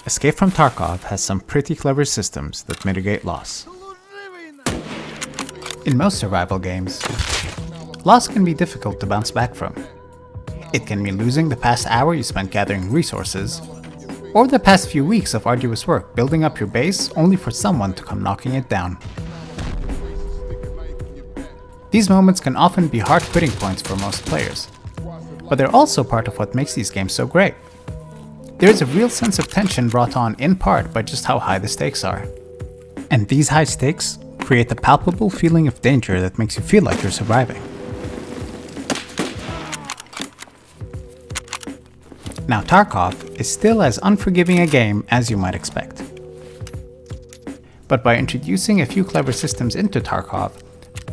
Escape from Tarkov has some pretty clever systems that mitigate loss. In most survival games, loss can be difficult to bounce back from. It can mean losing the past hour you spent gathering resources, or the past few weeks of arduous work building up your base only for someone to come knocking it down. These moments can often be hard quitting points for most players, but they're also part of what makes these games so great. There is a real sense of tension brought on in part by just how high the stakes are. And these high stakes create a palpable feeling of danger that makes you feel like you're surviving. Now Tarkov is still as unforgiving a game as you might expect. But by introducing a few clever systems into Tarkov,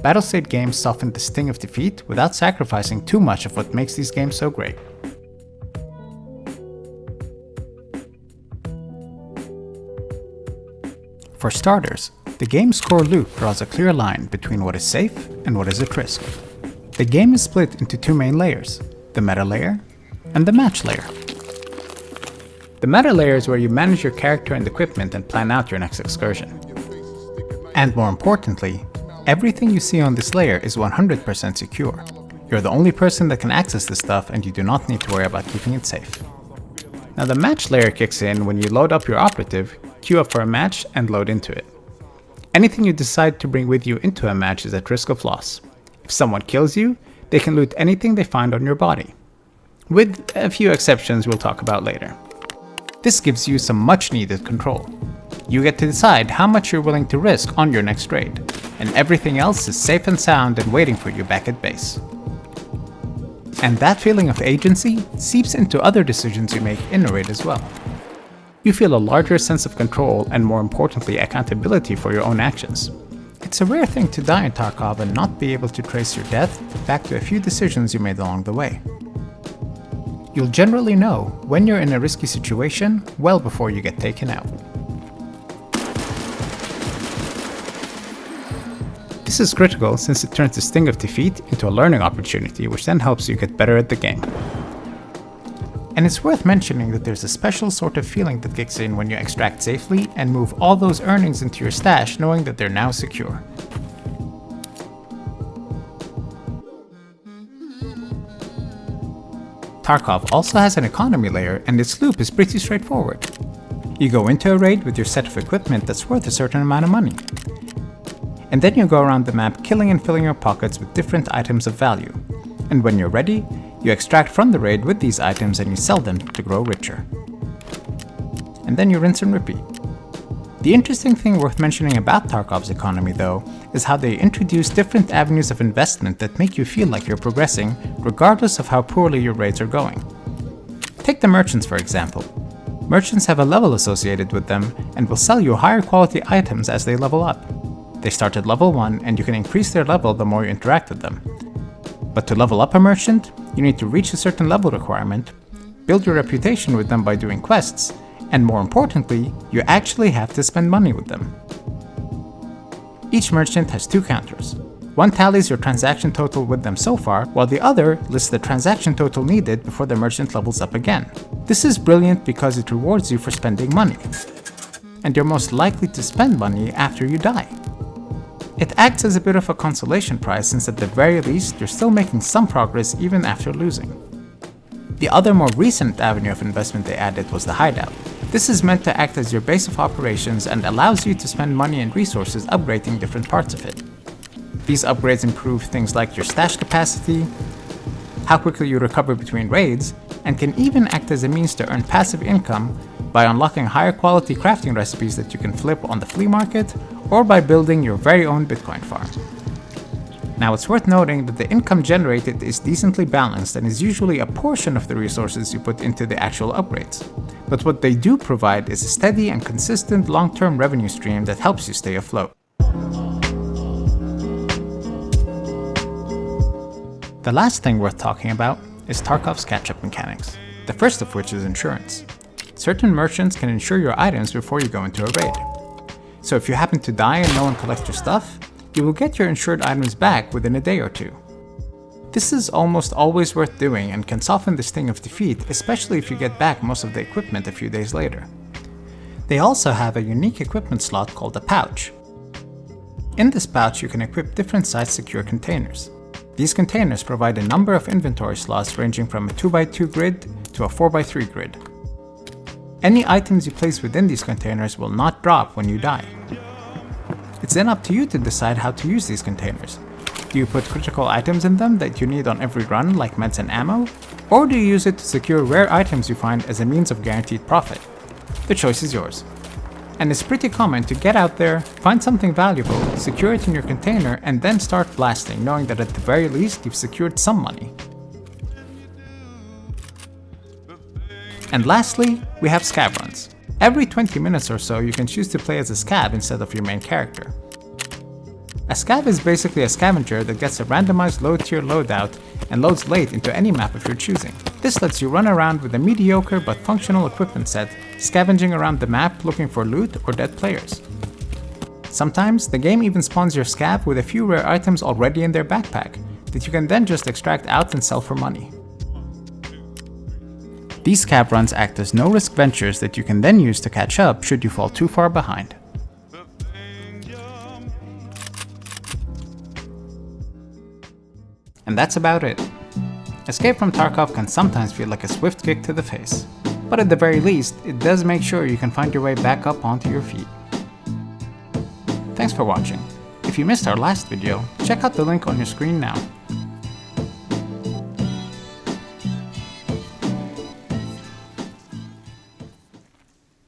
battle-state games soften the sting of defeat without sacrificing too much of what makes these games so great. For starters, the game's core loop draws a clear line between what is safe and what is at risk. The game is split into two main layers, the meta layer and the match layer. The meta layer is where you manage your character and equipment and plan out your next excursion. And more importantly, everything you see on this layer is 100% secure. You're the only person that can access this stuff and you do not need to worry about keeping it safe. Now the match layer kicks in when you load up your operative, queue up for a match, and load into it. Anything you decide to bring with you into a match is at risk of loss. If someone kills you, they can loot anything they find on your body. With a few exceptions we'll talk about later. This gives you some much needed control. You get to decide how much you're willing to risk on your next raid, and everything else is safe and sound and waiting for you back at base. And that feeling of agency seeps into other decisions you make in a raid as well. You feel a larger sense of control and, more importantly, accountability for your own actions. It's a rare thing to die in Tarkov and not be able to trace your death back to a few decisions you made along the way. You'll generally know when you're in a risky situation well before you get taken out. This is critical since it turns the sting of defeat into a learning opportunity, which then helps you get better at the game. And it's worth mentioning that there's a special sort of feeling that kicks in when you extract safely and move all those earnings into your stash knowing that they're now secure. Tarkov also has an economy layer, and its loop is pretty straightforward. You go into a raid with your set of equipment that's worth a certain amount of money. And then you go around the map killing and filling your pockets with different items of value. And when you're ready, you extract from the raid with these items and you sell them to grow richer. And then you rinse and repeat. The interesting thing worth mentioning about Tarkov's economy, though, is how they introduce different avenues of investment that make you feel like you're progressing, regardless of how poorly your raids are going. Take the merchants, for example. Merchants have a level associated with them and will sell you higher quality items as they level up. They start at level 1 and you can increase their level the more you interact with them. But to level up a merchant, you need to reach a certain level requirement, build your reputation with them by doing quests, and more importantly, you actually have to spend money with them. Each merchant has two counters. One tallies your transaction total with them so far, while the other lists the transaction total needed before the merchant levels up again. This is brilliant because it rewards you for spending money. And you're most likely to spend money after you die. It acts as a bit of a consolation prize since at the very least you're still making some progress even after losing. The other more recent avenue of investment they added was the hideout. This is meant to act as your base of operations and allows you to spend money and resources upgrading different parts of it. These upgrades improve things like your stash capacity, how quickly you recover between raids, and can even act as a means to earn passive income by unlocking higher quality crafting recipes that you can flip on the flea market or by building your very own Bitcoin farm. Now it's worth noting that the income generated is decently balanced and is usually a portion of the resources you put into the actual upgrades. But what they do provide is a steady and consistent long-term revenue stream that helps you stay afloat. The last thing worth talking about is Tarkov's catch-up mechanics, the first of which is insurance. Certain merchants can insure your items before you go into a raid. So if you happen to die and no one collects your stuff, you will get your insured items back within a day or two. This is almost always worth doing and can soften the sting of defeat, especially if you get back most of the equipment a few days later. They also have a unique equipment slot called a pouch. In this pouch you can equip different sized secure containers. These containers provide a number of inventory slots ranging from a 2x2 grid to a 4x3 grid. Any items you place within these containers will not drop when you die. It's then up to you to decide how to use these containers. Do you put critical items in them that you need on every run like meds and ammo? Or do you use it to secure rare items you find as a means of guaranteed profit? The choice is yours. And it's pretty common to get out there, find something valuable, secure it in your container, and then start blasting, knowing that at the very least you've secured some money. And lastly, we have scav runs. Every 20 minutes or so you can choose to play as a scav instead of your main character. A scav is basically a scavenger that gets a randomized low tier loadout and loads late into any map of your choosing. This lets you run around with a mediocre but functional equipment set, scavenging around the map looking for loot or dead players. Sometimes the game even spawns your scav with a few rare items already in their backpack that you can then just extract out and sell for money. These scav runs act as no-risk ventures that you can then use to catch up should you fall too far behind. And that's about it. Escape from Tarkov can sometimes feel like a swift kick to the face, but at the very least, it does make sure you can find your way back up onto your feet. Thanks for watching. If you missed our last video, check out the link on your screen now.